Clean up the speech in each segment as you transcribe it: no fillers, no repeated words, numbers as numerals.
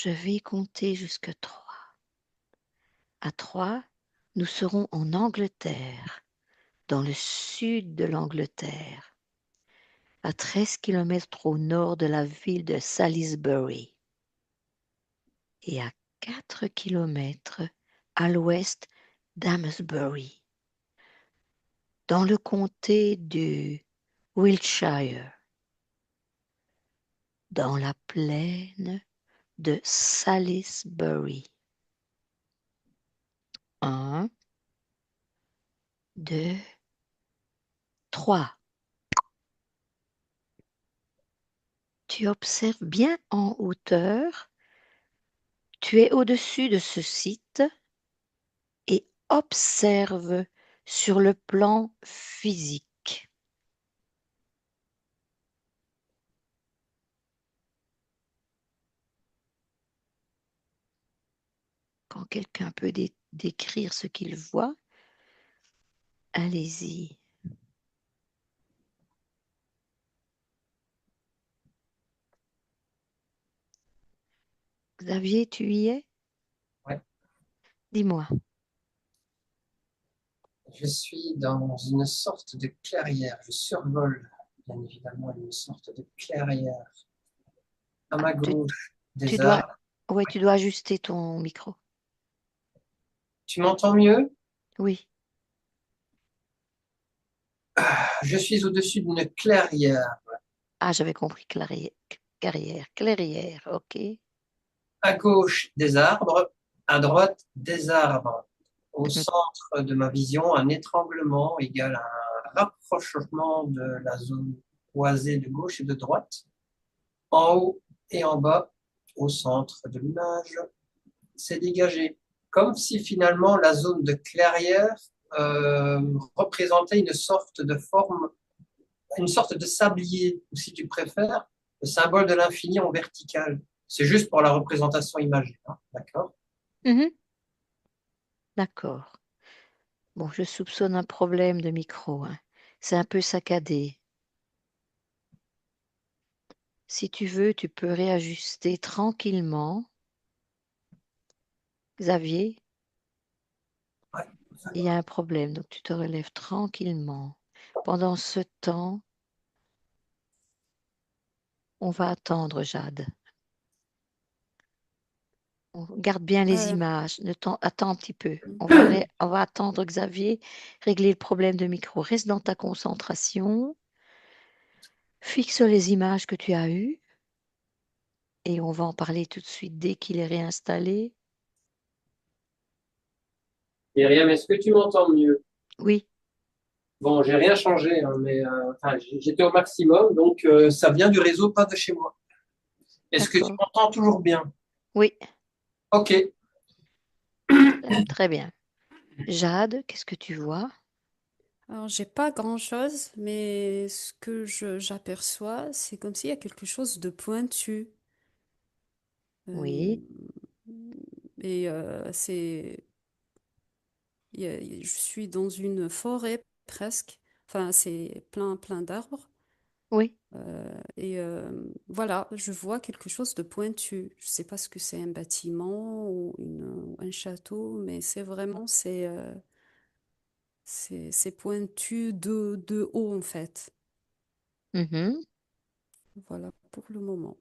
Je vais compter jusqu'à 3. À 3, nous serons en Angleterre, dans le sud de l'Angleterre, à 13 kilomètres au nord de la ville de Salisbury et à 4 kilomètres à l'ouest d'Amesbury, dans le comté du Wiltshire, dans la plaine de Salisbury. 1, 2, 3. Tu observes bien en hauteur. Tu es au-dessus de ce site et observe sur le plan physique. Quand quelqu'un peut décrire ce qu'il voit, allez-y. Xavier, tu y es? Ouais. Dis-moi. Je suis dans une sorte de clairière. Je survole, bien évidemment, une sorte de clairière. À Ah, ma gauche, tu des dois, arbres. ouais, tu dois ajuster ton micro. Tu m'entends mieux? Oui. Je suis au-dessus d'une clairière. Ah, j'avais compris carrière, clairière, ok. À gauche, des arbres. À droite, des arbres. Au Mhm. centre de ma vision, un étranglement égale un rapprochement de la zone boisée de gauche et de droite. En haut et en bas, au centre de l'image, c'est dégagé. Comme si finalement la zone de clairière représentait une sorte de forme, une sorte de sablier, ou si tu préfères, le symbole de l'infini en vertical. C'est juste pour la représentation imagée, hein, d'accord? Mhm. D'accord. Bon, je soupçonne un problème de micro, hein. C'est un peu saccadé. Si tu veux, tu peux réajuster tranquillement. Xavier, Ouais. il y a un problème, donc tu te relèves tranquillement. Pendant ce temps, on va attendre Jade. On garde bien les Euh, images. Attends un petit peu. mm. On va attendre Xavier régler le problème de micro. Reste dans ta concentration. Fixe les images que tu as eues et on va en parler tout de suite dès qu'il est réinstallé. Myriam, est-ce que tu m'entends mieux? Oui, Bon, j'ai rien changé, hein, mais enfin, j'étais au maximum, donc ça vient du réseau, pas de chez moi. Est-ce que tu d'accord. m'entends toujours bien? Oui, Ok. très bien. Jade, qu'est-ce que tu vois? Alors, j'ai pas grand-chose, mais ce que j'aperçois, c'est comme s'il y a quelque chose de pointu. Oui, Euh, et je suis dans une forêt presque. Enfin, c'est plein d'arbres. oui. Voilà, je vois quelque chose de pointu. Je sais pas ce que c'est, un bâtiment ou un château, mais c'est vraiment, c'est pointu de haut en fait. Mhm. Voilà pour le moment.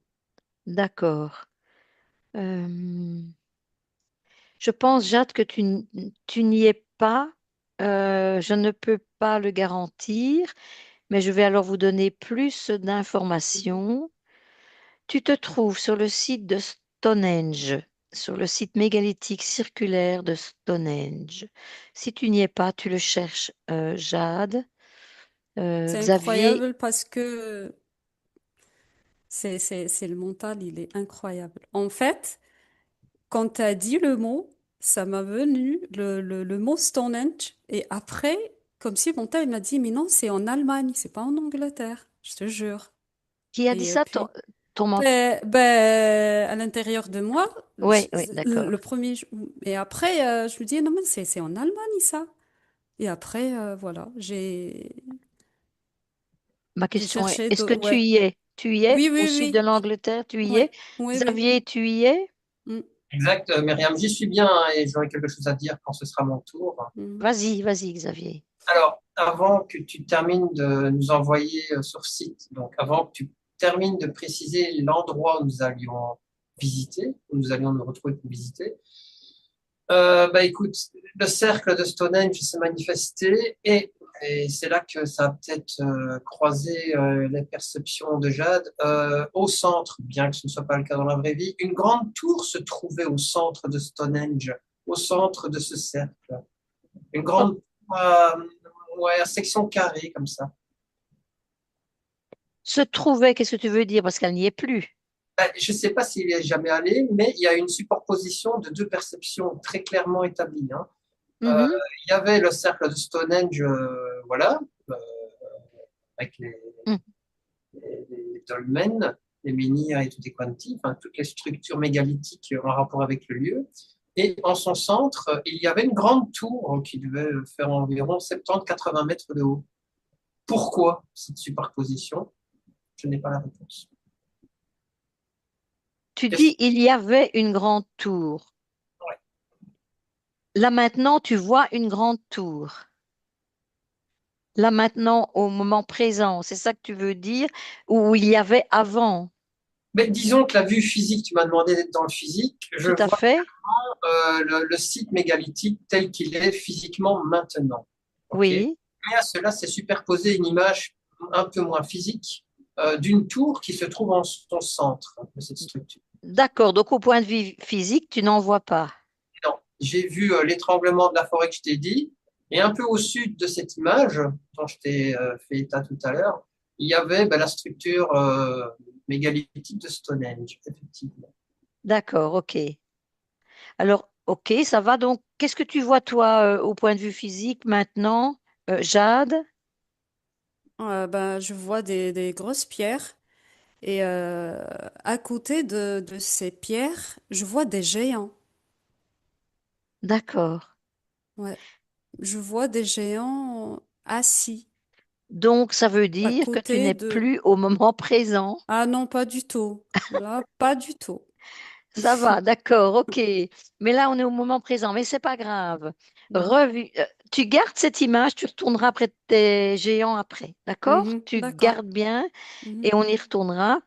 D'accord. Je pense, Jade, que tu n'y es pas. Je ne peux pas le garantir, mais je vais alors vous donner plus d'informations. Tu te trouves sur le site de Stonehenge, sur le site mégalithique circulaire de Stonehenge. Si tu n'y es pas, tu le cherches, Jade. C'est Xavier, incroyable parce que c'est le mental, il est incroyable. En fait, quand tu as dit le mot, ça m'a venu le mot Stonehenge. Et après, comme si mon mental il m'a dit, mais non, c'est en Allemagne, c'est pas en Angleterre, je te jure. qui a dit Et ça? puis, Ton mentor? ben, à l'intérieur de moi, Oui, oui, d'accord. le premier, et après, je me dis, non, mais c'est en Allemagne, ça. Et après, voilà, Ma j'ai question est, cherché, est-ce que tu ouais. y es? Tu y es Oui, au oui, sud de oui, l'Angleterre? Tu y oui, es? oui, oui. Xavier, tu y es? Mm, Exact, Myriam, j'y suis bien hein, et j'aurai quelque chose à dire quand ce sera mon tour. mm. Vas-y, vas-y, Xavier. Alors, avant que tu termines de nous envoyer sur site, donc avant que tu termines de préciser l'endroit où nous allions visiter, où nous allions nous retrouver pour visiter, bah écoute, le cercle de Stonehenge s'est manifesté et c'est là que ça a peut-être croisé les perceptions de Jade. Au centre, bien que ce ne soit pas le cas dans la vraie vie, une grande tour se trouvait au centre de Stonehenge, au centre de ce cercle. Une Oh, grande ouais, section carrée comme ça. se trouvait, qu'est-ce que tu veux dire? Parce qu'elle n'y est plus. Je ne sais pas s'il est jamais allé, mais il y a une superposition de deux perceptions très clairement établies. Hein. Euh, Mhm, il y avait le cercle de Stonehenge, voilà, euh, avec mhm. les dolmens, les menhirs et tout les quanti, enfin, toutes les structures mégalithiques en rapport avec le lieu. Et en son centre, il y avait une grande tour qui devait faire environ 70-80 mètres de haut. Pourquoi cette superposition? Je n'ai pas la réponse. Tu Qu'est-ce- dis, il y avait une grande tour. ouais. Là maintenant, tu vois une grande tour. Là maintenant, au moment présent, c'est ça que tu veux dire, où il y avait avant. Mais disons que la vue physique, tu m'as demandé d'être dans le physique, je Tout à vois fait. le site mégalithique tel qu'il est physiquement maintenant. Ok. Oui. Mais à cela, c'est superposé une image un peu moins physique d'une tour qui se trouve en son centre de cette structure. D'accord. Donc, au point de vue physique, tu n'en vois pas. Non, j'ai vu l'étranglement de la forêt que je t'ai dit, et un peu au sud de cette image dont je t'ai fait état tout à l'heure, il y avait ben, la structure mégalithique de Stonehenge, effectivement. D'accord. OK. Alors, OK, ça va. Donc, qu'est-ce que tu vois, toi, au point de vue physique maintenant, Jade? Ben, je vois des grosses pierres et à côté de ces pierres, je vois des géants. D'accord. Ouais, je vois des géants assis Donc, ça veut à dire que tu côté n'es de... plus au moment présent. Ah non, pas du tout. Là, pas du tout. Ça va, d'accord, OK. Mais là, on est au moment présent, mais c'est pas grave. Mhm, Tu gardes cette image, tu retourneras après tes géants après, d'accord? mhm, Tu d'accord. gardes bien Mhm, et on y retournera.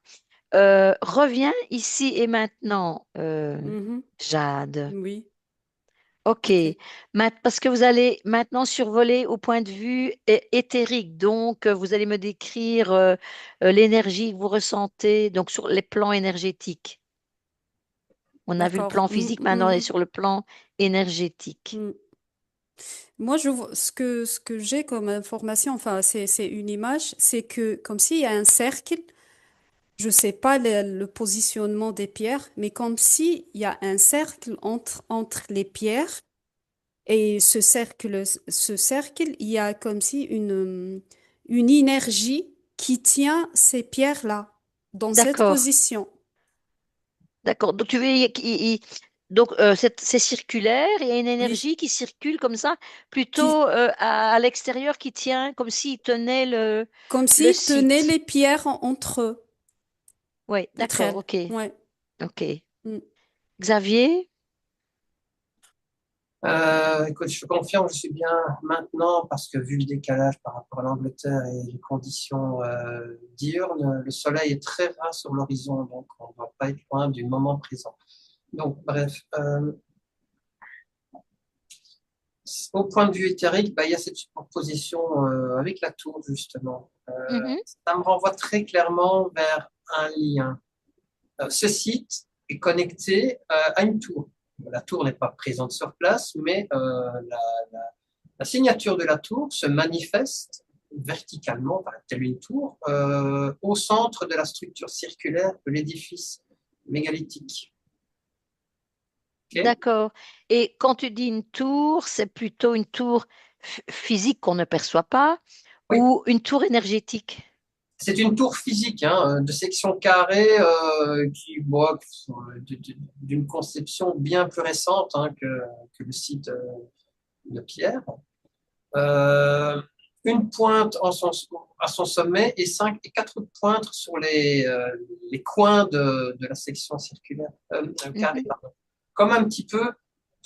Reviens ici et maintenant, mhm, Jade. oui, OK. ok. Parce que vous allez maintenant survoler au point de vue éthérique. Donc, vous allez me décrire l'énergie que vous ressentez, donc sur les plans énergétiques. On a vu le D'accord. plan physique, maintenant on est sur le plan énergétique. Mhm. Moi, je vois ce que j'ai comme information, enfin, c'est une image, c'est que comme s'il y a un cercle, je sais pas le positionnement des pierres, mais comme s'il y a un cercle entre les pierres et ce cercle, il y a comme si une énergie qui tient ces pierres-là dans cette D'accord, position. d'accord. Donc, tu veux, donc c'est circulaire, il y a une Oui, énergie qui circule comme ça, qui, plutôt à l'extérieur qui tient comme s'il tenait comme le s'il tenait site. les pierres Oui, entre d'accord, elles. ok, Ouais. ok. Mm. Xavier? Écoute, je te confirme, je suis bien maintenant parce que vu le décalage par rapport à l'Angleterre et les conditions diurnes, le soleil est très ras sur l'horizon, donc on ne va pas être loin du moment présent. Donc, bref, au point de vue éthérique, bah, il y a cette superposition avec la tour, justement. Mhm. Ça me renvoie très clairement vers un lien. Ce site est connecté à une tour. La tour n'est pas présente sur place, mais la signature de la tour se manifeste verticalement, telle une tour, au centre de la structure circulaire de l'édifice mégalithique. Ok. D'accord. Et quand tu dis une tour, c'est plutôt une tour physique qu'on ne perçoit pas Oui, ou une tour énergétique? c'est une tour physique hein, de section carrée qui, bon, d'une conception bien plus récente hein, que le site de Pierre. Euh, une pointe en sens à son sommet et cinq et quatre pointes sur les coins de la section circulaire, carrée, Mhm, pardon. Comme un petit peu,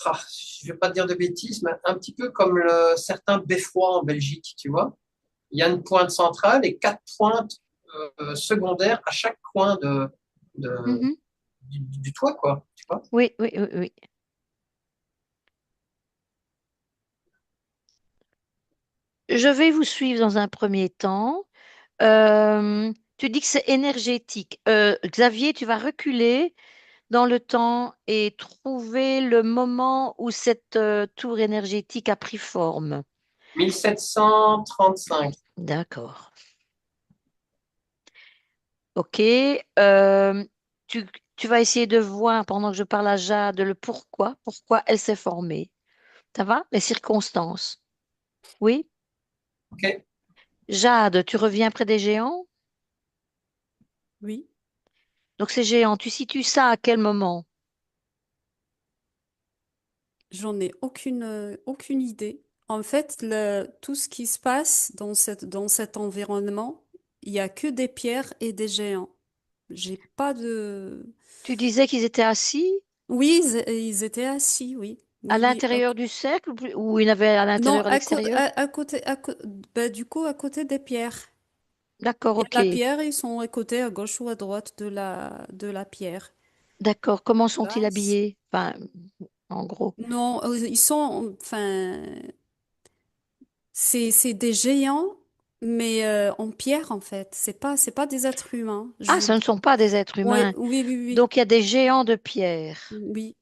je ne vais pas dire de bêtises, mais un petit peu comme certains beffrois en Belgique, tu vois. Il y a une pointe centrale et quatre pointes secondaires à chaque coin mhm. du toit, quoi, tu vois. Oui, oui, oui, oui. Je vais vous suivre dans un premier temps. Tu dis que c'est énergétique. Xavier, tu vas reculer dans le temps et trouver le moment où cette tour énergétique a pris forme. 1735. D'accord. OK. Euh, tu, tu vas essayer de voir pendant que je parle à Jade le pourquoi elle s'est formée. Ça va? Les circonstances. Oui? OK. Jade, tu reviens près des géants? Oui, Donc ces géants, tu situes ça à quel moment? j'en ai aucune idée. En fait, tout ce qui se passe dans cet environnement, il y a que des pierres et des géants. J'ai pas de... Tu disais qu'ils étaient assis Oui, ils étaient assis, oui. à Oui, oui. l'intérieur du cercle ou ils avaient à Non, l'intérieur, à l'extérieur? à côté, bah, du coup, à côté des pierres. D'accord, Il y a la ok. pierre, ils sont à côté, à gauche ou à droite de la pierre. D'accord. Comment sont-ils Là, habillés? Enfin, en gros. non, ils sont, enfin, c'est des géants, mais en pierre, en fait. C'est pas des êtres humains. Ah, ce ne sont pas des êtres Ouais, humains. oui, oui, oui, Donc il y a des géants de pierre. oui.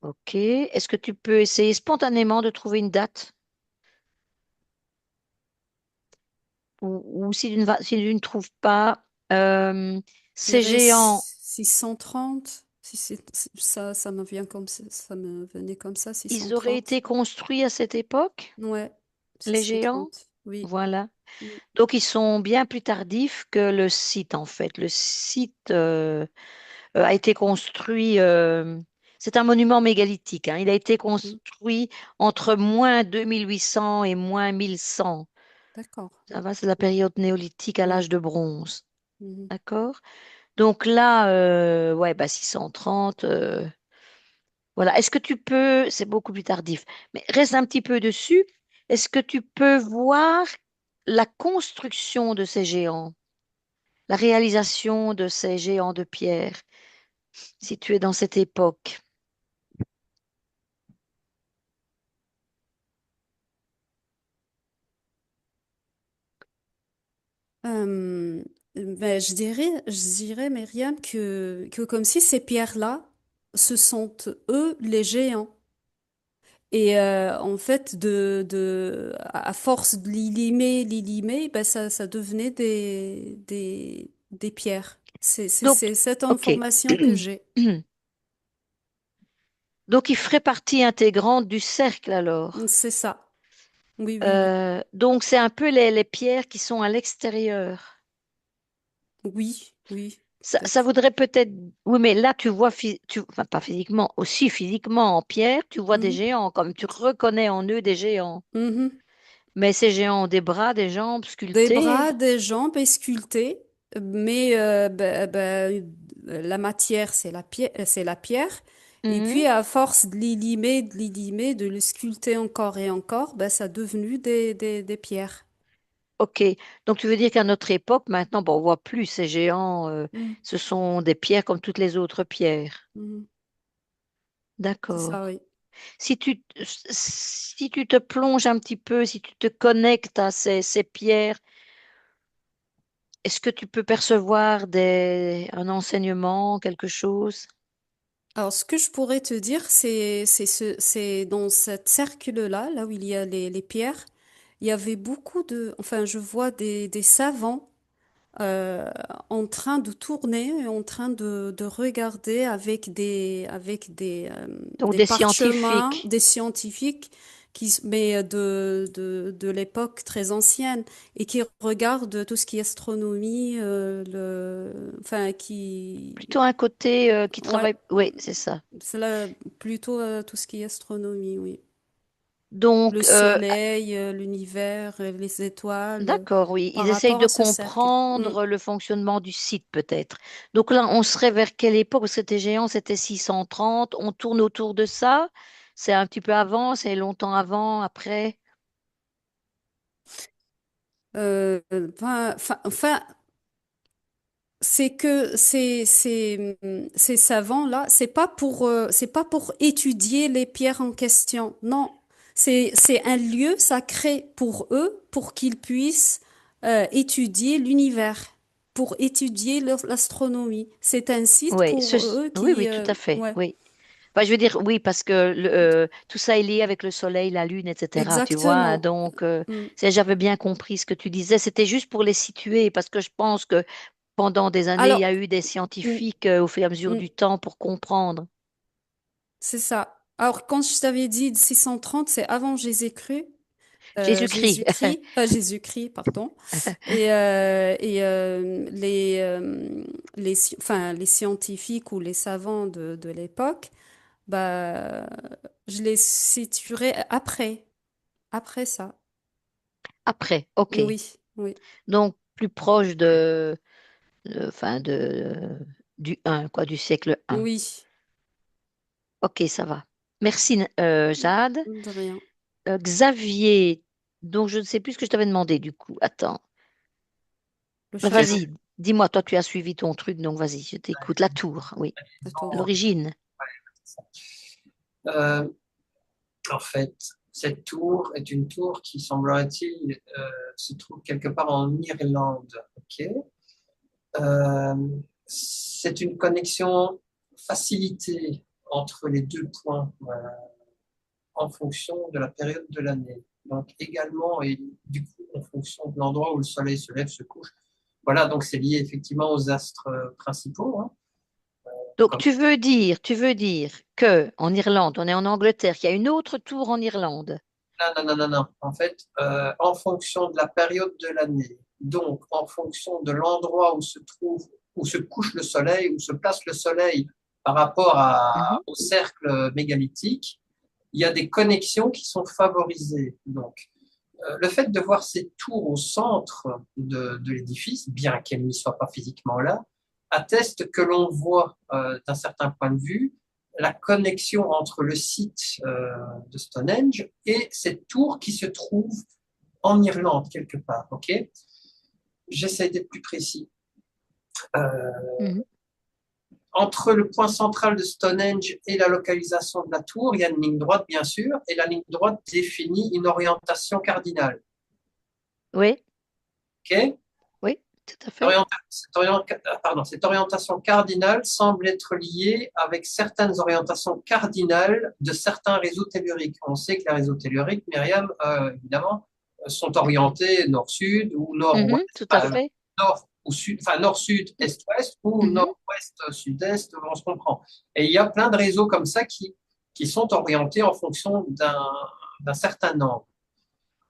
Ok. Est-ce que tu peux essayer spontanément de trouver une date? Ou si tu ne trouves pas, euh, Je ces dirais géants, 630. Si ça, ça me vient comme ça me venait comme ça, ils auraient 630. été construits à cette époque, Ouais, les géants? 630. Oui. Voilà. Mm. Donc ils sont bien plus tardifs que le site, en fait. Le site a été construit, c'est un monument mégalithique, hein. Il a été Mm. construit entre moins 2800 et moins 1100. D'accord. Ça va, c'est la période néolithique à Oui. l'âge de bronze. Mhm. D'accord? Donc là, ouais, bah 630. Voilà. Est-ce que tu peux, c'est beaucoup plus tardif, mais reste un petit peu dessus. Est-ce que tu peux voir la construction de ces géants, la réalisation de ces géants de pierre, si tu es dans cette époque? Euh, ben, je dirais, Myriam, que comme si ces pierres-là, ce sont eux les géants. Et en fait, à force de limer, ben ça devenait des pierres. Donc, C'est cette ok. information que j'ai. Donc, il ferait partie intégrante du cercle alors. C'est ça. Oui, oui, oui. Donc, c'est un peu les pierres qui sont à l'extérieur. Oui, oui, Ça peut-être. voudrait peut-être. Oui, mais là, tu vois, enfin, pas physiquement, aussi physiquement en pierre, tu vois des Mhm, géants, comme tu reconnais en eux des géants. mhm. Mais ces géants ont des bras, des jambes Des sculptées. bras, des jambes et sculptés, mais la matière, c'est la pierre. Et Mhm. puis, à force de les limer, de les sculpter encore et encore, ben, ça a devenu des pierres. Ok. Donc, tu veux dire qu'à notre époque, maintenant, bon, on voit plus ces géants. Mhm, Ce sont des pierres comme toutes les autres pierres. mhm. C'est ça, D'accord. oui. Si tu te plonges un petit peu, si tu te connectes à ces pierres, est-ce que tu peux percevoir un enseignement, quelque chose? Alors, ce que je pourrais te dire, c'est dans cette cercle-là, là où il y a les pierres, il y avait beaucoup enfin, je vois des savants euh, en train de tourner et en train de regarder avec Donc des des parchemins, scientifiques. des scientifiques mais de l'époque très ancienne et qui regardent tout ce qui est astronomie, enfin, Plutôt un côté qui ouais, travaille. Oui, c'est ça. c'est là plutôt tout ce qui est astronomie, oui. Le Donc, soleil, l'univers, les étoiles, d'accord, oui. Ils par essayent rapport de à ce cercle. Mm. comprendre le fonctionnement du site, peut-être. Donc là, on serait vers quelle époque? Parce que c'était géant, c'était 630. On tourne autour de ça. C'est un petit peu avant, c'est longtemps avant, après. Enfin, c'est que ces savants-là, c'est pas pour étudier les pierres en question. Non, c'est un lieu sacré pour eux, pour qu'ils puissent étudier l'univers, pour étudier l'astronomie. C'est un site Oui, pour eux oui, qui, oui, tout à fait. ouais, Oui. Enfin, je veux dire, oui, parce que tout ça est lié avec le soleil, la lune, etc. Tu vois, hein. exactement. Donc, Mm, j'avais bien compris ce que tu disais. C'était juste pour les situer, parce que je pense que pendant des années, il y alors, a eu des mm, scientifiques au fur et à mesure mm, du temps pour comprendre. c'est ça. Alors, quand je t'avais dit 630, c'est avant Jésus-Christ. Jésus-Christ. Jésus-Christ, pardon. Enfin, les scientifiques ou les savants de l'époque, bah, je les situerai après ça. Après, ok. Oui, oui, Donc, plus proche enfin, du un quoi, du siècle un. oui, Ok, ça va. Merci, Jade. de rien. Xavier, donc je ne sais plus ce que je t'avais demandé du coup. Attends. Le Bah, château, vas-y, dis-moi, toi tu as suivi ton truc, donc vas-y, je t'écoute. La tour, oui. la tour. L'origine. Euh, En fait, cette tour est une tour qui, semblerait-il, se trouve quelque part en Irlande. Ok. Euh, c'est une connexion facilitée entre les deux points en fonction de la période de l'année. Donc également, et du coup, en fonction de l'endroit où le soleil se lève, se couche. Voilà, donc c'est lié effectivement aux astres principaux, hein, Donc comme tu veux dire que en Irlande, on est en Angleterre, qu'il y a une autre tour en Irlande. non, non, non, non, non. En fait, en fonction de la période de l'année, donc en fonction de l'endroit où se trouve, où se couche le soleil, où se place le soleil par rapport Mhm, au cercle mégalithique, il y a des connexions qui sont favorisées. Donc, le fait de voir ces tours au centre de l'édifice, bien qu'elles n'y soient pas physiquement là, atteste que l'on voit d'un certain point de vue la connexion entre le site de Stonehenge et cette tour qui se trouve en Irlande quelque part. Ok, j'essaie d'être plus précis. mhm. Entre le point central de Stonehenge et la localisation de la tour, il y a une ligne droite bien sûr, et la ligne droite définit une orientation cardinale. Oui, Ok, oui, tout à fait. cette orientation cardinale semble être liée avec certaines orientations cardinales de certains réseaux telluriques. On sait que les réseaux telluriques, Myriam, évidemment, sont orientés nord-sud ou Mhm, nord-ouest, tout à fait. nord ou sud, enfin nord-sud, est-ouest ou Mhm, nord-ouest, sud-est, on se comprend. Et il y a plein de réseaux comme ça qui sont orientés en fonction d'un certain angle.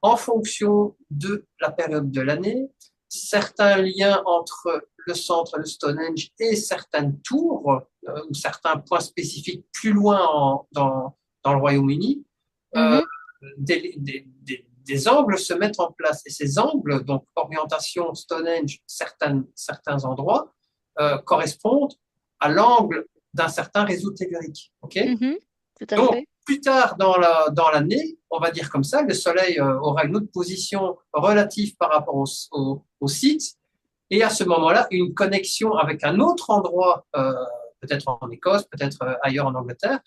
En fonction de la période de l'année, certains liens entre le centre de Stonehenge et certaines tours ou certains points spécifiques plus loin dans le Royaume-Uni, euh, mhm, des angles se mettent en place. Et ces angles, donc orientation Stonehenge, certains endroits, correspondent à l'angle d'un certain réseau tellurique. Okay, mhm, tout à donc, fait. plus tard dans l'année, on va dire comme ça, le Soleil aura une autre position relative par rapport au site, et à ce moment-là, une connexion avec un autre endroit, peut-être en Écosse, peut-être ailleurs en Angleterre,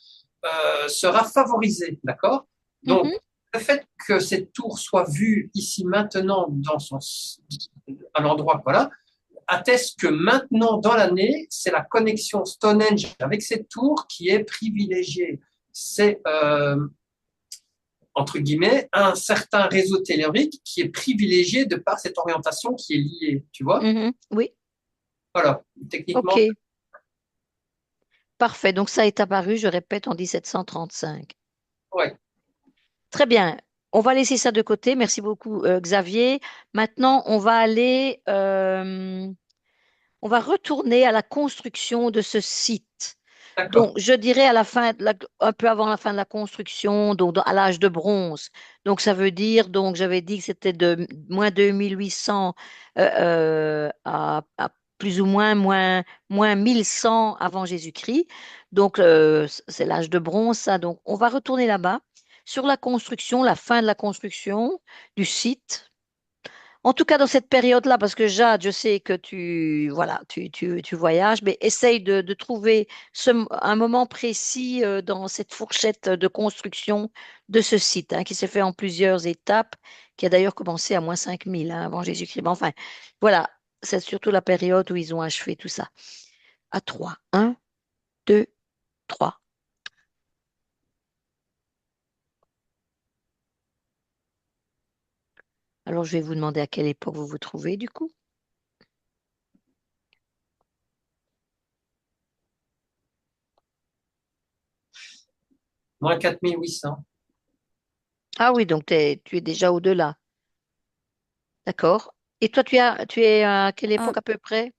sera favorisée, d'accord? Donc, Mhm, le fait que cette tour soit vue ici maintenant à l'endroit, voilà, atteste que maintenant dans l'année, c'est la connexion Stonehenge avec cette tour qui est privilégiée. C'est entre guillemets un certain réseau tellurique qui est privilégié de par cette orientation qui est liée, tu vois. mhm, oui, Voilà, ok, techniquement, parfait. Donc ça est apparu, je répète, en 1735. ouais. Très bien. On va laisser ça de côté. Merci beaucoup, Xavier. Maintenant, on va retourner à la construction de ce site. D'accord. Donc, je dirais un peu avant la fin de la construction, donc à l'âge de bronze. Donc, ça veut dire, donc j'avais dit que c'était de moins 2800 à plus ou moins 1100 avant Jésus-Christ. Donc, c'est l'âge de bronze, ça. Donc, on va retourner là-bas sur la construction, la fin de la construction du site. En tout cas, dans cette période-là, parce que Jade, je sais que voilà, tu voyages, mais essaye de trouver un moment précis dans cette fourchette de construction de ce site, hein, qui s'est fait en plusieurs étapes, qui a d'ailleurs commencé à moins 5000 hein, avant Jésus-Christ. Mais enfin, voilà, c'est surtout la période où ils ont achevé tout ça. À 3. Un, 2, 3. Alors, je vais vous demander à quelle époque vous vous trouvez, du coup. Moins 4800. Ah oui, donc tu es déjà au-delà. D'accord. Et toi, tu es à quelle Ah, époque à peu près?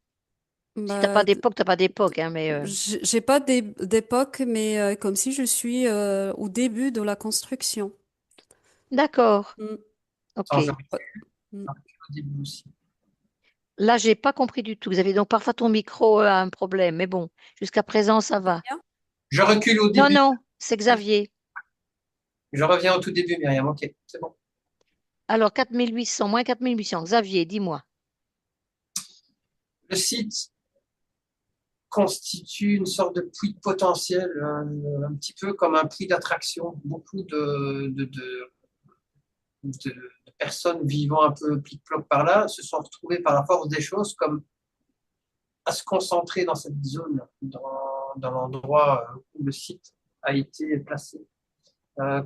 Si t'as pas bah, d'époque, t'as pas d'époque, hein, mais j'ai pas d'époque, mais comme si je suis au début de la construction. d'accord. Mm. Ok. Attends, j'aurais Mm. j'aurais pu au début aussi. Là, j'ai pas compris du tout. Vous avez donc parfois ton micro a un problème, mais bon, jusqu'à présent, ça va. Bien. Je recule au Non, début. non, c'est Xavier. Je reviens au tout début, Myriam. Ok, c'est bon. Alors, 4800, moins 4800. Xavier, dis-moi. Le site constitue une sorte de puits de potentiel, un petit peu comme un puits d'attraction. Beaucoup de personnes vivant un peu plic-ploc par là se sont retrouvées par la force des choses comme à se concentrer dans cette zone, dans l'endroit où le site a été placé.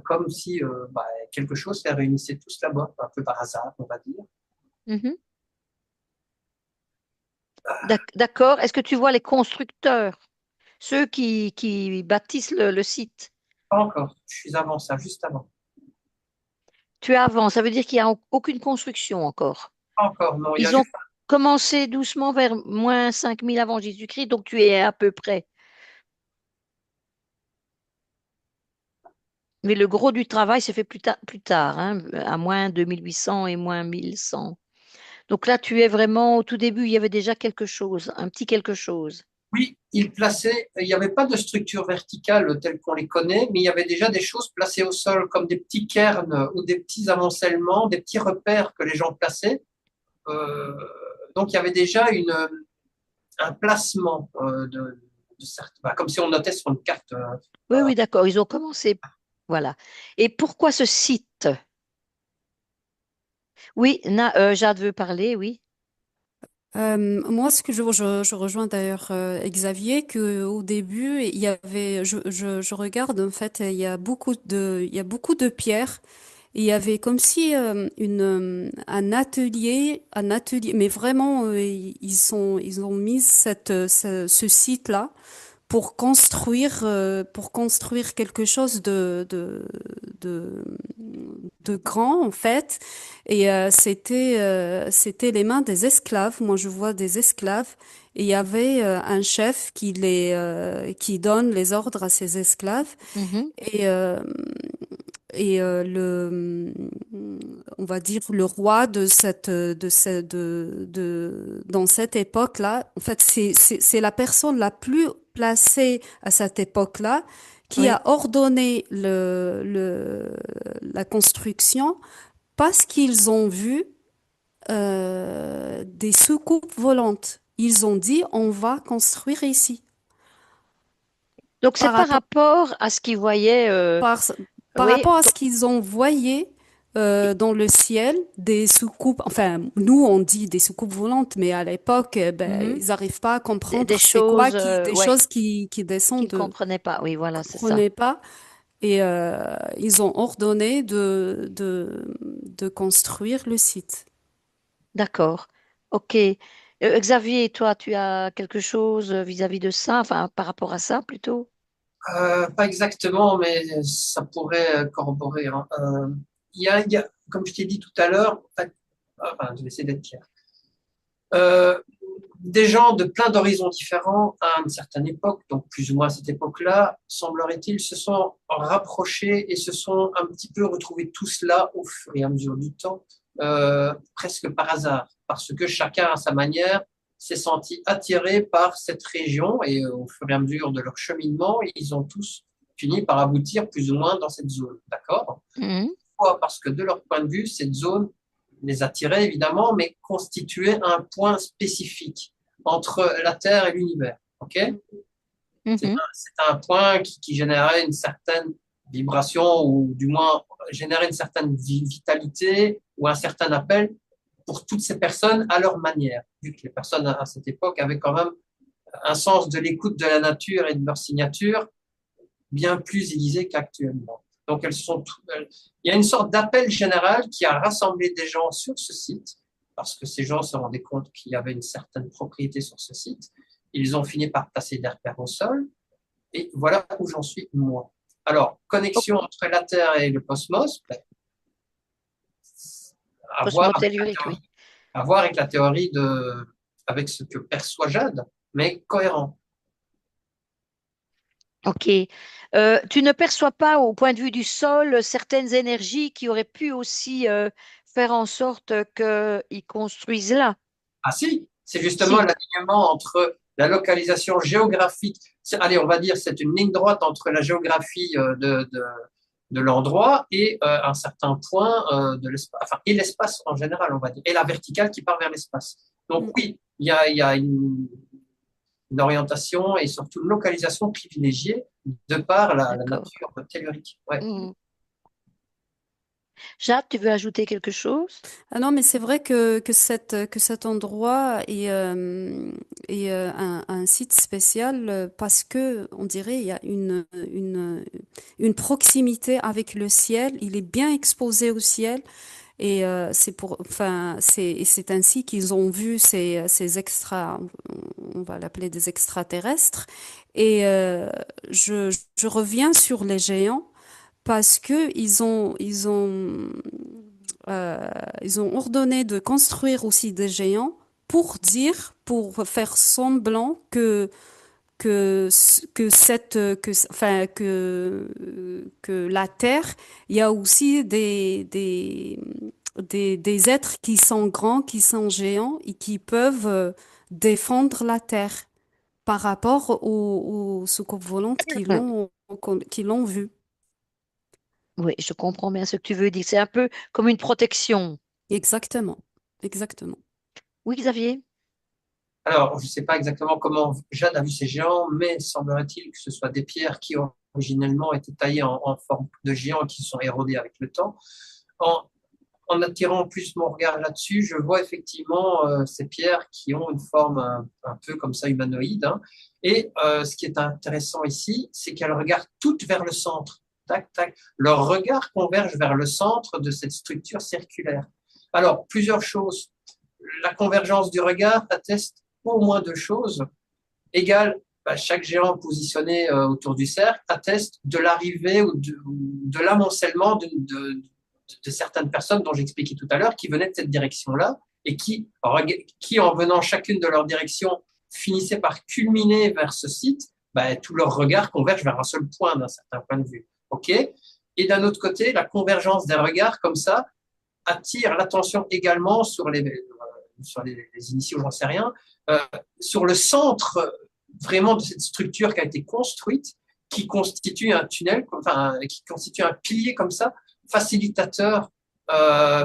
Comme si bah, quelque chose les réunissait tous là-bas, un peu par hasard, on va dire. Mhm. D'accord. Est-ce que tu vois les constructeurs, ceux qui bâtissent le site? Pas encore, je suis avant ça, juste avant. Tu es avant, ça veut dire qu'il n'y a aucune construction encore. Pas encore, non, il y a Ils ont juste commencé doucement vers moins 5000 avant Jésus-Christ, donc tu es à peu près. Mais le gros du travail s'est fait plus tard, hein, à moins 2800 et moins 1100. Donc là, tu es vraiment au tout début, il y avait déjà quelque chose, un petit quelque chose. oui, il n'y avait pas de structure verticale telle qu'on les connaît, mais il y avait déjà des choses placées au sol, comme des petits cairns ou des petits amoncellements, des petits repères que les gens plaçaient. Euh, donc il y avait déjà un placement de certains, bah, comme si on notait sur une carte. Oui, oui, d'accord, ils ont commencé. Voilà. Et pourquoi ce site? Oui, Jade veut parler, oui. Moi, ce que je rejoins d'ailleurs Xavier, que au début, il y avait, je regarde en fait, il y a beaucoup de pierres. Il y avait comme si un atelier, mais vraiment, ils ont mis ce site-là pour construire quelque chose de, de grand en fait. Et c'était les mains des esclaves. Moi, je vois des esclaves. Et il y avait un chef qui donne les ordres à ses esclaves. Mhm, Et, on va dire le roi dans cette époque-là, en fait, c'est la personne la plus placée à cette époque-là qui oui. a ordonné la construction parce qu'ils ont vu des soucoupes volantes. Ils ont dit, on va construire ici. Donc c'est Par par rapport rapport à ce qu'ils voyaient, par, par oui, rapport à ce qu'ils ont voyé dans le ciel, des soucoupes, enfin, nous on dit des soucoupes volantes, mais à l'époque, ben, mhm, ils n'arrivent pas à des comprendre c'est quoi choses, des ouais, choses qui qu'ils descendent, ne comprenaient pas. Oui, ne voilà, c'est ça. comprenaient pas. Et ils ont ordonné de construire le site. D'accord. OK. Xavier, toi, tu as quelque chose vis-à-vis de ça, enfin par rapport à ça plutôt? Pas exactement, mais ça pourrait corroborer, hein. Comme je t'ai dit tout à l'heure, enfin, je vais essayer d'être clair. Euh, des gens de plein d'horizons différents à une certaine époque, donc plus ou moins à cette époque-là, semblerait-il, se sont rapprochés et se sont un petit peu retrouvés tous là au fur et à mesure du temps, presque par hasard, parce que chacun à sa manière s'est senti attiré par cette région et au fur et à mesure de leur cheminement, ils ont tous fini par aboutir plus ou moins dans cette zone, d'accord? Mhm, Pourquoi? Parce que de leur point de vue, cette zone les attirait évidemment, mais constituait un point spécifique entre la Terre et l'univers. Ok? mhm. C'est un point qui générait une certaine vibration, ou du moins générait une certaine vitalité ou un certain appel pour toutes ces personnes à leur manière, vu que les personnes à cette époque avaient quand même un sens de l'écoute de la nature et de leur signature bien plus aiguisé qu'actuellement. Donc, il y a une sorte d'appel général qui a rassemblé des gens sur ce site, parce que ces gens se rendaient compte qu'il y avait une certaine propriété sur ce site. Ils ont fini par placer des repères au sol, et voilà où j'en suis moi. Alors, Ok. connexion entre la Terre et le cosmos, ben, à voir avec la Cosmotellurique, oui. théorie, à voir avec la théorie avec ce que perçoit Jade, mais cohérent. Ok. Tu ne perçois pas, au point de vue du sol, certaines énergies qui auraient pu aussi faire en sorte qu'ils construisent là. Ah si, c'est justement Si. l'alignement entre la localisation géographique. Allez, on va dire c'est une ligne droite entre la géographie de l'endroit et un certain point de l'espace, enfin, et l'espace en général, on va dire, et la verticale qui part vers l'espace. Donc Mm. oui, il y a une orientation et surtout une localisation privilégiée de par la D'accord. nature tellurique. Ouais. Hmm. Jade, tu veux ajouter quelque chose? Ah non, mais c'est vrai que cet endroit est un site spécial parce que on dirait il y a une proximité avec le ciel. Il est bien exposé au ciel et c'est ainsi qu'ils ont vu ces on va l'appeler des extraterrestres. Et je reviens sur les géants parce que ils ont ordonné de construire aussi des géants pour faire semblant que la Terre, il y a aussi des êtres qui sont grands, qui sont géants et qui peuvent défendre la Terre par rapport aux soucoupes volantes qui l'ont vu. Oui, je comprends bien ce que tu veux dire. C'est un peu comme une protection. Exactement, exactement. Oui, Xavier? Alors, je ne sais pas exactement comment Jade a vu ces géants, mais semblerait-il que ce soit des pierres qui originellement étaient taillées en forme de géants et qui se sont érodées avec le temps. En, en attirant plus mon regard là-dessus, je vois effectivement ces pierres qui ont une forme un peu comme ça humanoïde, hein. Et ce qui est intéressant ici, c'est qu'elles regardent toutes vers le centre. Tac, tac. Leur regard converge vers le centre de cette structure circulaire. Alors, plusieurs choses. La convergence du regard atteste au moins deux choses. Égale, bah, chaque géant positionné autour du cercle atteste de l'arrivée ou de l'amoncellement de certaines personnes dont j'expliquais tout à l'heure qui venaient de cette direction-là et qui, en venant chacune de leur direction, finissaient par culminer vers ce site. Bah, tout leur regard converge vers un seul point d'un certain point de vue. OK? Et d'un autre côté, la convergence des regards comme ça attire l'attention également sur les initiés, j'en sais rien, euh, sur le centre vraiment de cette structure qui a été construite, qui constitue un tunnel, enfin, qui constitue un pilier comme ça, facilitateur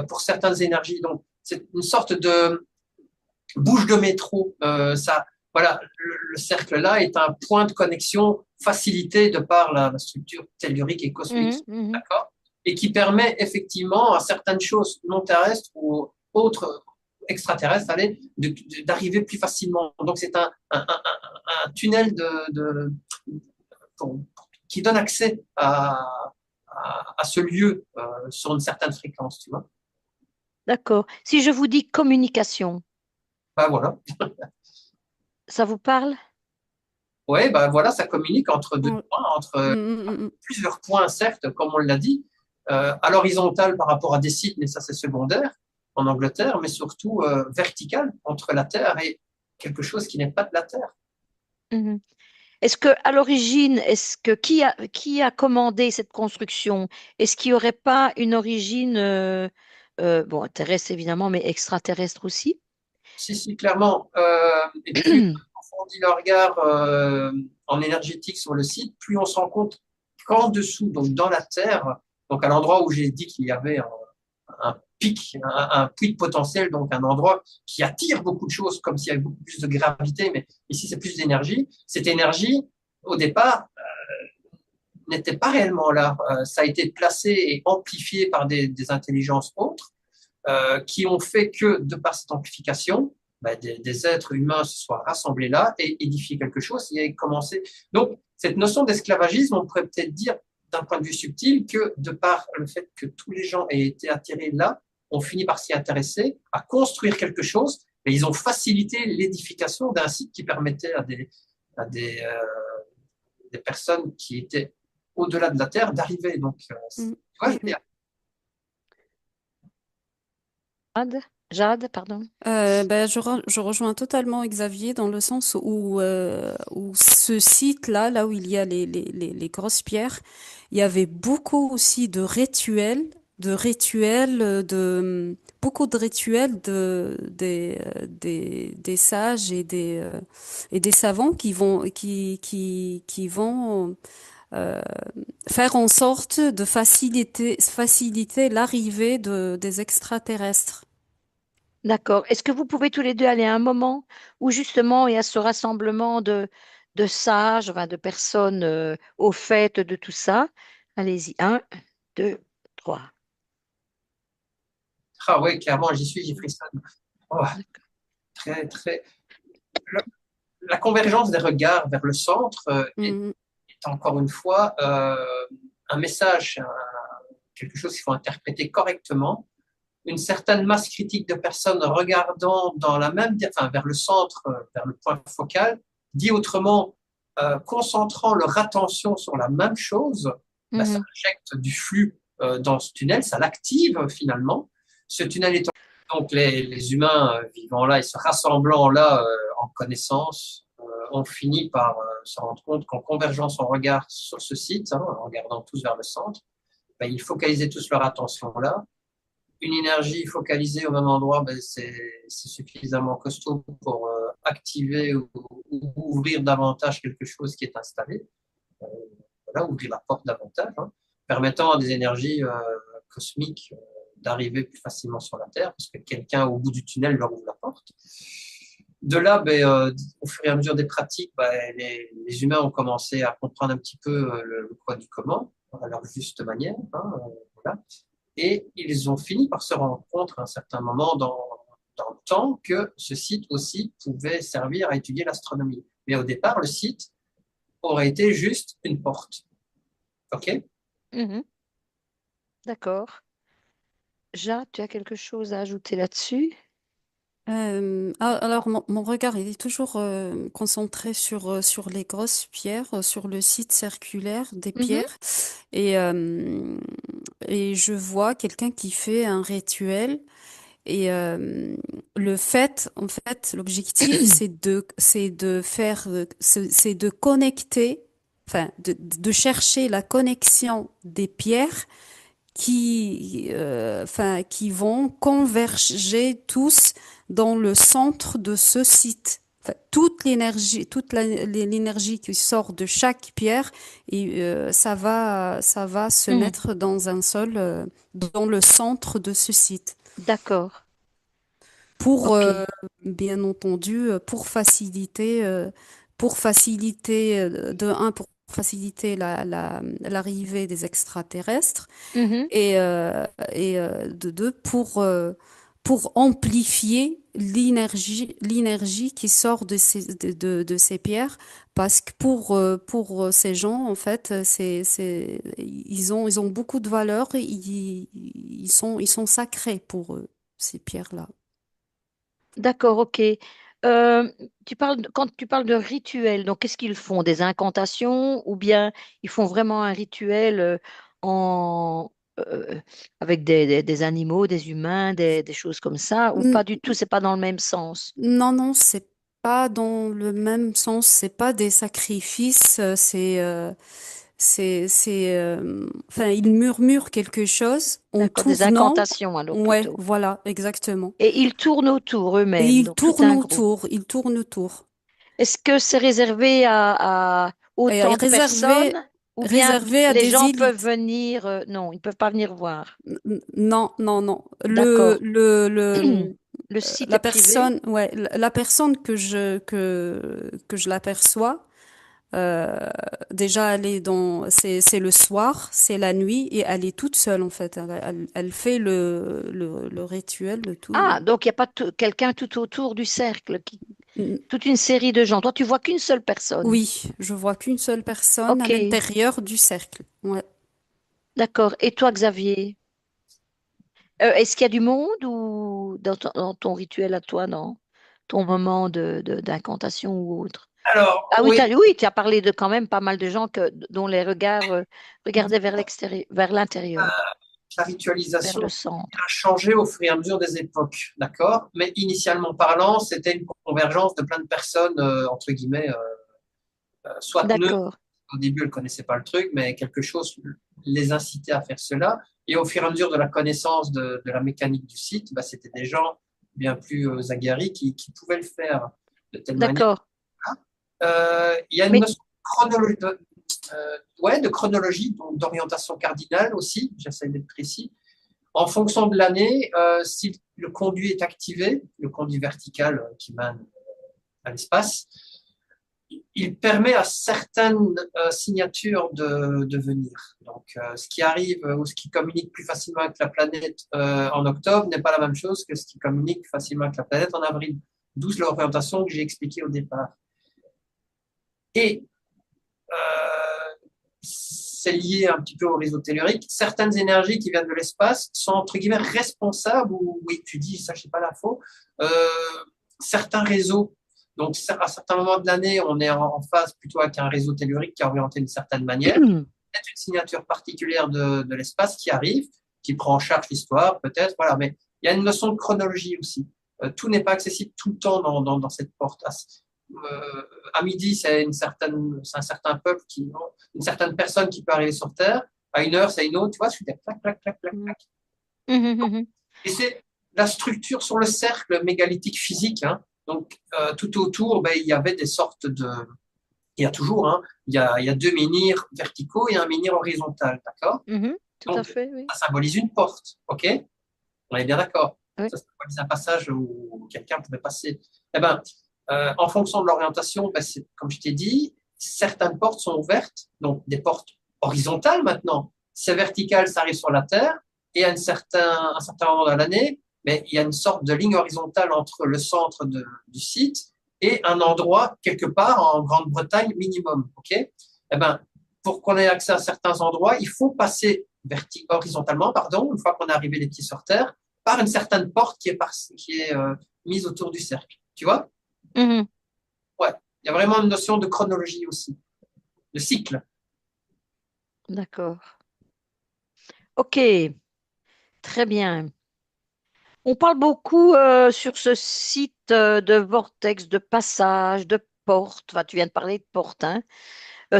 pour certaines énergies. Donc, c'est une sorte de bouche de métro. Voilà, le cercle là est un point de connexion facilité de par la structure tellurique et Mhm, cosmique, mhm. d'accord, et qui permet effectivement à certaines choses non terrestres ou autres extraterrestres d'arriver plus facilement. Donc c'est un tunnel pour- qui donne accès à ce lieu sur une certaine fréquence, tu vois. D'accord. Si je vous dis communication, Ben voilà. ça vous parle? ouais, bah voilà, ça communique entre deux Ouais. points, Mm, entre mm, mm, plusieurs points, certes, comme on l'a dit, à l'horizontale par rapport à des sites, mais ça c'est secondaire en Angleterre, mais surtout vertical entre la Terre et quelque chose qui n'est pas de la Terre. Mhm. Est-ce que à l'origine, est-ce que qui a commandé cette construction? Est-ce qu'il n'y aurait pas une origine, bon, terrestre évidemment, mais extraterrestre aussi? Si, si, clairement. Et plus on approfondit le regard en énergétique sur le site, plus on se rend compte qu'en dessous, donc dans la Terre, donc à l'endroit où j'ai dit qu'il y avait un pic, un puits de potentiel, donc un endroit qui attire beaucoup de choses, comme s'il y avait beaucoup plus de gravité, mais ici c'est plus d'énergie. Cette énergie, au départ, n'était pas réellement là. Ça a été placé et amplifié par des intelligences autres qui ont fait que, de par cette amplification, bah, des êtres humains se soient rassemblés là et édifié quelque chose et commencé. Donc, cette notion d'esclavagisme, on pourrait peut-être dire d'un point de vue subtil que, de par le fait que tous les gens aient été attirés là, ont fini par s'y intéresser, à construire quelque chose, mais ils ont facilité l'édification d'un site qui permettait à des personnes qui étaient au-delà de la Terre d'arriver. Donc, mm, ouais, mm, mm. Jade, Jade, pardon. Ben, je rejoins totalement Xavier dans le sens où ce site-là, là où il y a les grosses pierres, il y avait beaucoup aussi beaucoup de rituels des sages et des savants qui vont faire en sorte de faciliter l'arrivée des extraterrestres. D'accord. Est-ce que vous pouvez tous les deux aller à un moment où justement il y a ce rassemblement de sages, enfin, de personnes au fait de tout ça? Allez-y. Un, deux, trois. ah ouais, clairement, j'y suis, j'y frissonne. Oh, très, très. Le- la convergence des regards vers le centre Mhm. est encore une fois un message, quelque chose qu'il faut interpréter correctement. Une certaine masse critique de personnes regardant dans la même, enfin, vers le centre, vers le point focal, dit autrement, concentrant leur attention sur la même chose, ben, ça Mhm, injecte du flux dans ce tunnel, ça l'active finalement. Ce tunnel étant donc les humains vivant là et se rassemblant là en connaissance, ont fini par se rendre compte qu'en convergeant son regard sur ce site, hein, en regardant tous vers le centre, ben, ils focalisaient tous leur attention là. Une énergie focalisée au même endroit, ben, c'est suffisamment costaud pour activer ou ouvrir davantage quelque chose qui est installé. Euh, voilà, ouvrir la porte davantage, hein, permettant à des énergies cosmiques d'arriver plus facilement sur la Terre, parce que quelqu'un au bout du tunnel leur ouvre la porte. De là, ben, au fur et à mesure des pratiques, ben, les humains ont commencé à comprendre un petit peu le quoi du comment, à leur juste manière. Hein, voilà. Et ils ont fini par se rendre compte à un certain moment dans le temps que ce site aussi pouvait servir à étudier l'astronomie. Mais au départ, le site aurait été juste une porte. OK? mhm. D'accord. Jade, tu as quelque chose à ajouter là-dessus? Alors, mon regard, il est toujours concentré sur les grosses pierres, sur le site circulaire des Mhm, pierres. Et, euh, et je vois quelqu'un qui fait un rituel. Et en fait, l'objectif, c'est de faire, c'est de connecter, enfin, de chercher la connexion des pierres qui vont converger tous dans le centre de ce site. Enfin, l'énergie qui sort de chaque pierre, et ça va se mhm. mettre dans dans le centre de ce site. D'accord. Pour, OK. bien entendu, pour faciliter l'arrivée des extraterrestres Mhm. et de deux, pour amplifier l'énergie qui sort de ces pierres, parce que pour ces gens, en fait, ils ont beaucoup de valeur, et ils sont sacrés pour eux, ces pierres-là. D'accord, OK. Euh, quand tu parles de rituel, donc qu'est-ce qu'ils font? Des incantations ou bien ils font vraiment un rituel en, euh, avec des animaux, des humains, des choses comme ça, ou N- pas du tout, c'est pas dans le même sens. Non, non, c'est pas dans le même sens, c'est pas des sacrifices, enfin, ils murmurent quelque chose en D'accord, tout des venant. incantations alors Ouais, plutôt. voilà, exactement. Et ils tournent autour Et eux-mêmes, ils donc tout tournent un groupe. autour, ils tournent autour. Est-ce que c'est réservé à Et autant de personnes réservé, ou bien réservé à les des gens peuvent élites. venir? Non, ils peuvent pas venir voir. Non, non, non. D'accord. Le site est La privé? personne, ouais, la personne que je l'aperçois, euh, déjà, elle est c'est le soir, c'est la nuit, et elle est toute seule, en fait. Elle fait le rituel, le tout. Ah, donc il n'y a pas quelqu'un tout autour du cercle, toute une série de gens. Toi, tu vois qu'une seule personne. Oui, je vois qu'une seule personne à Ok, l'intérieur du cercle. Ouais. d'accord. Et toi, Xavier, est-ce qu'il y a du monde ou dans ton rituel à toi, dans ton moment d'incantation ou autre? Alors, Ah oui, oui, oui, tu as parlé de quand même pas mal de gens dont les regards regardaient vers l'extérieur, vers l'intérieur, la vers ritualisation le a centre. changé au fur et à mesure des époques, d'accord? Mais initialement parlant, c'était une convergence de plein de personnes, entre guillemets, soit neutres, D'accord, au début, elles ne connaissaient pas le truc, mais quelque chose les incitait à faire cela. Et au fur et à mesure de la connaissance de la mécanique du site, bah, c'était des gens bien plus aguerris qui pouvaient le faire de telle manière. d'accord. Il y a une Mais notion de chronologie, donc d'orientation cardinale aussi, j'essaie d'être précis. En fonction de l'année, si le conduit est activé, le conduit vertical qui mène à l'espace, il permet à certaines signatures de venir. Donc, ce qui arrive ou ce qui communique plus facilement avec la planète en octobre n'est pas la même chose que ce qui communique facilement avec la planète en avril. D'où l'orientation que j'ai expliquée au départ. Et c'est lié un petit peu au réseau tellurique. Certaines énergies qui viennent de l'espace sont entre guillemets responsables, ou oui, tu dis ça, je sais pas l'info, euh, certains réseaux. Donc, à certains moments de l'année, on est en phase plutôt avec un réseau tellurique qui est orienté d'une certaine manière. Peut-être une signature particulière de l'espace qui arrive, qui prend en charge l'histoire, peut-être, voilà. Mais il y a une notion de chronologie aussi. Tout n'est pas accessible tout le temps dans cette porte. À midi, c'est un certain peuple une certaine personne qui peut arriver sur Terre. À une heure, c'est une autre. Tu vois, je suis clac, clac, clac, clac, Mhm, clac. mhm, mhm. Et c'est la structure sur le cercle mégalithique physique, hein. Donc, tout autour, ben, il y avait des sortes de. Il y a toujours, hein, il y a deux menhirs verticaux et un menhir horizontal, d'accord? Mhm, tout à Donc, fait, oui. ça symbolise une porte, ok? On est bien d'accord. Oui. Ça symbolise un passage où quelqu'un pouvait passer. Eh ben, en fonction de l'orientation, ben, comme je t'ai dit, certaines portes sont ouvertes, donc des portes horizontales maintenant. C'est vertical, ça arrive sur la Terre, et à un certain moment de l'année, mais il y a une sorte de ligne horizontale entre le centre du site et un endroit quelque part en Grande-Bretagne minimum. Ok. Eh ben, pour qu'on ait accès à certains endroits, il faut passer horizontalement, pardon, une fois qu'on est arrivé les pieds sur terre, par une certaine porte qui est mise autour du cercle. Tu vois? Mhm, Ouais. Il y a vraiment une notion de chronologie aussi, de cycle. d'accord. Ok, très bien. On parle beaucoup sur ce site de vortex, de passage, de porte. Enfin, tu viens de parler de porte, hein,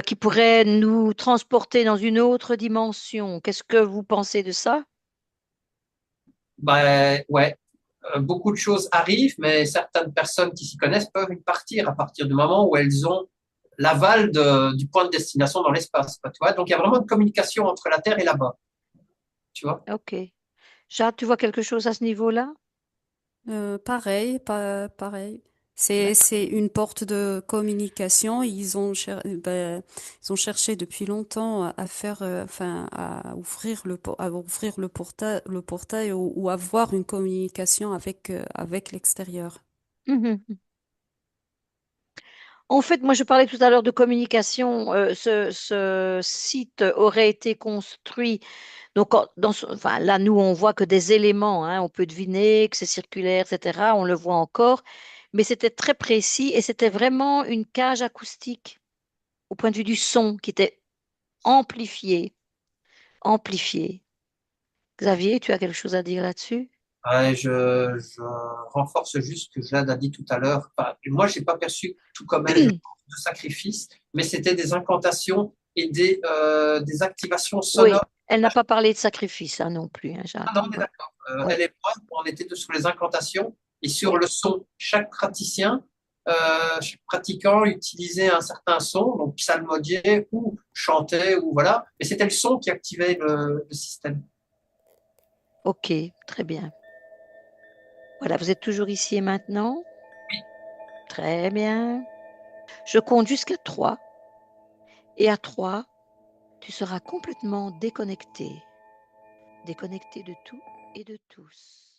qui pourrait nous transporter dans une autre dimension. Qu'est-ce que vous pensez de ça? Ben, ouais. Beaucoup de choses arrivent, mais certaines personnes qui s'y connaissent peuvent y partir à partir du moment où elles ont l'aval du point de destination dans l'espace. Tu vois? Donc, il y a vraiment une communication entre la Terre et là-bas. Tu vois? Ok. Jade, tu vois quelque chose à ce niveau-là? Pareil, pareil. D'accord. C'est une porte de communication. Ils ont cherché depuis longtemps à faire, enfin, à ouvrir le portail ou avoir une communication avec l'extérieur. Mhm. En fait, moi, je parlais tout à l'heure de communication. Ce site aurait été construit. Donc, enfin, là, nous, on voit que des éléments, hein, on peut deviner que c'est circulaire, etc. On le voit encore. mais c'était très précis et c'était vraiment une cage acoustique au point de vue du son qui était amplifié, amplifié. Xavier, tu as quelque chose à dire là-dessus? Ouais, je renforce juste ce que Jade a dit tout à l'heure. Enfin, moi, j'ai pas perçu tout comme elle de sacrifice, mais c'était des incantations et des activations Oui, sonores. elle n'a pas parlé de sacrifice, hein, non plus, hein, Ah Jade. non, on est Ouais, d'accord. ouais, Elle et moi, on était sur les incantations et sur oui. le son. Chaque praticien, chaque pratiquant utilisait un certain son, donc psalmodiait ou chantait ou voilà. Mais c'était le son qui activait le système. Ok, très bien. Voilà, vous êtes toujours ici et maintenant? Très bien. Je compte jusqu'à 3 et à 3, tu seras complètement déconnecté, déconnecté de tout et de tous.